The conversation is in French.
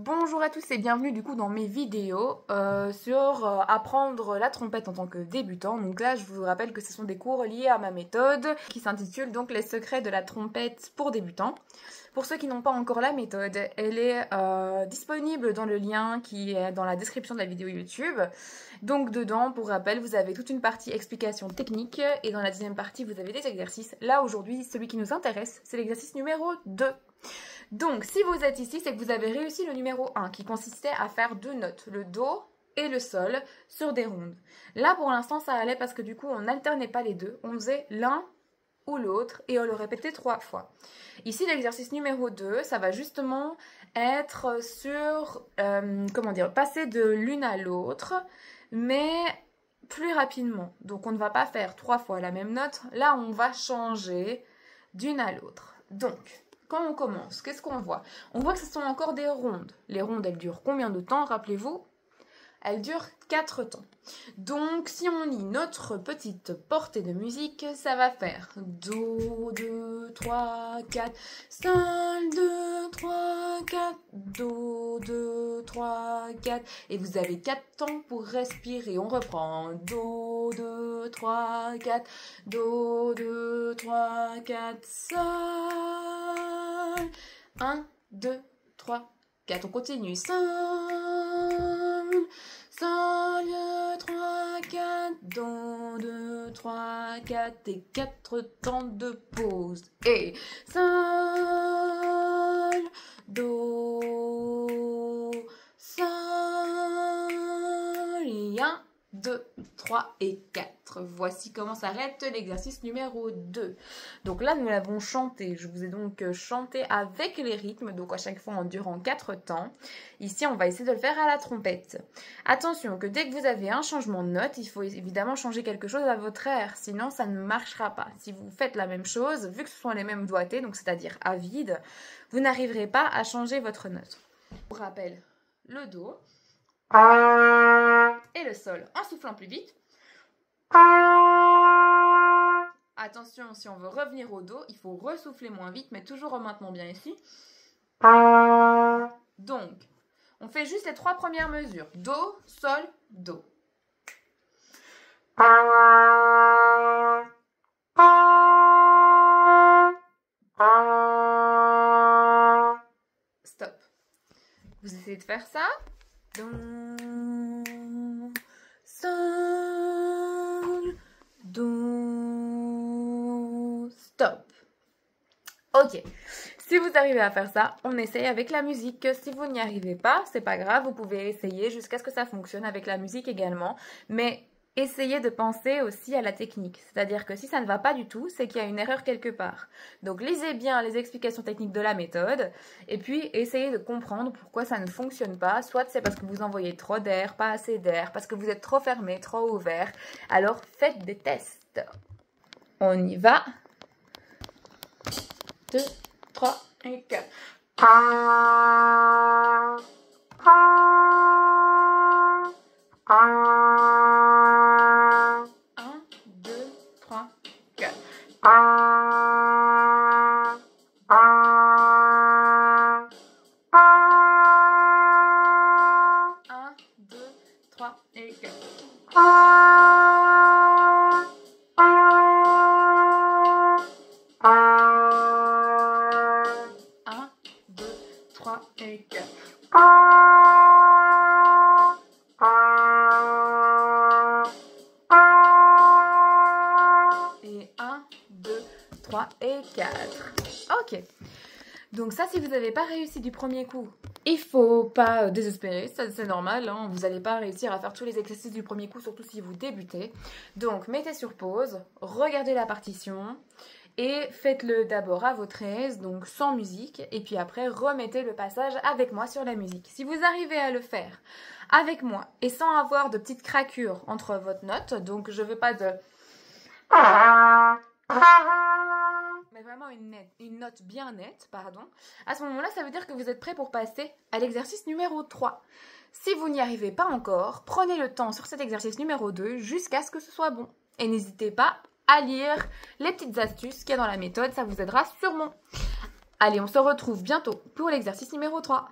Bonjour à tous et bienvenue du coup dans mes vidéos sur apprendre la trompette en tant que débutant. Donc là je vous rappelle que ce sont des cours liés à ma méthode qui s'intitule donc les secrets de la trompette pour débutants. Pour ceux qui n'ont pas encore la méthode, elle est disponible dans le lien qui est dans la description de la vidéo YouTube. Donc dedans, pour rappel, vous avez toute une partie explication technique et dans la deuxième partie vous avez des exercices. Là aujourd'hui, celui qui nous intéresse, c'est l'exercice numéro 2. Donc, si vous êtes ici, c'est que vous avez réussi le numéro 1 qui consistait à faire deux notes, le Do et le Sol, sur des rondes. Là, pour l'instant, ça allait parce que du coup, on n'alternait pas les deux. On faisait l'un ou l'autre et on le répétait 3 fois. Ici, l'exercice numéro 2, ça va justement être sur, passer de l'une à l'autre, mais plus rapidement. Donc, on ne va pas faire 3 fois la même note. Là, on va changer d'une à l'autre. Donc, quand on commence, qu'est-ce qu'on voit? On voit que ce sont encore des rondes. Les rondes, elles durent combien de temps? Rappelez-vous, elles durent 4 temps. Donc, si on lit notre petite portée de musique, ça va faire Do, 2, 3, 4, Sol, 2, 3, 4, Do, 2, 3, 4. Et vous avez 4 temps pour respirer. On reprend Do, 2, 3, 4, Do, 2, 3, 4, Sol. 1, 2, 3, 4. On continue. Sol, Sol, 3, 4, Do, 2, 3, 4 et 4 temps de pause. Et Sol, Do, Sol, et 1, 2, 3 et 4. Voici comment s'arrête l'exercice numéro 2. Donc là, nous l'avons chanté. Je vous ai donc chanté avec les rythmes, donc à chaque fois en durant 4 temps. Ici, on va essayer de le faire à la trompette. Attention que dès que vous avez un changement de note, il faut évidemment changer quelque chose à votre air, sinon ça ne marchera pas. Si vous faites la même chose, vu que ce sont les mêmes doigtés, donc c'est-à-dire à vide, vous n'arriverez pas à changer votre note. Pour rappel, le Do et le Sol en soufflant plus vite. Attention, si on veut revenir au Do, il faut ressouffler moins vite, mais toujours en maintenant bien ici. Donc, on fait juste les 3 premières mesures. Do, Sol, Do. Stop. Vous essayez de faire ça. Do, Sol, Do, stop. Ok. Si vous arrivez à faire ça, on essaye avec la musique. Si vous n'y arrivez pas, c'est pas grave, vous pouvez essayer jusqu'à ce que ça fonctionne avec la musique également. Mais essayez de penser aussi à la technique. C'est-à-dire que si ça ne va pas du tout, c'est qu'il y a une erreur quelque part. Donc lisez bien les explications techniques de la méthode et puis essayez de comprendre pourquoi ça ne fonctionne pas. Soit c'est parce que vous envoyez trop d'air, pas assez d'air, parce que vous êtes trop fermé, trop ouvert. Alors faites des tests. On y va. 2, 3 et 4. 1, 2, 3, 4. 1, 2, 3 et 4. Et 4. Et 1, 2, 3 et 4. Ok. Donc ça, si vous n'avez pas réussi du premier coup, il faut pas désespérer, ça c'est normal, hein. Vous n'allez pas réussir à faire tous les exercices du premier coup, surtout si vous débutez. Donc mettez sur pause, regardez la partition et faites-le d'abord à votre aise, donc sans musique, et puis après remettez le passage avec moi sur la musique. Si vous arrivez à le faire avec moi et sans avoir de petites craquures entre votre note, donc je veux pas de... mais vraiment une note bien nette, pardon. À ce moment-là, ça veut dire que vous êtes prêt pour passer à l'exercice numéro 3. Si vous n'y arrivez pas encore, prenez le temps sur cet exercice numéro 2 jusqu'à ce que ce soit bon. Et n'hésitez pas à lire les petites astuces qu'il y a dans la méthode, ça vous aidera sûrement. Allez, on se retrouve bientôt pour l'exercice numéro 3.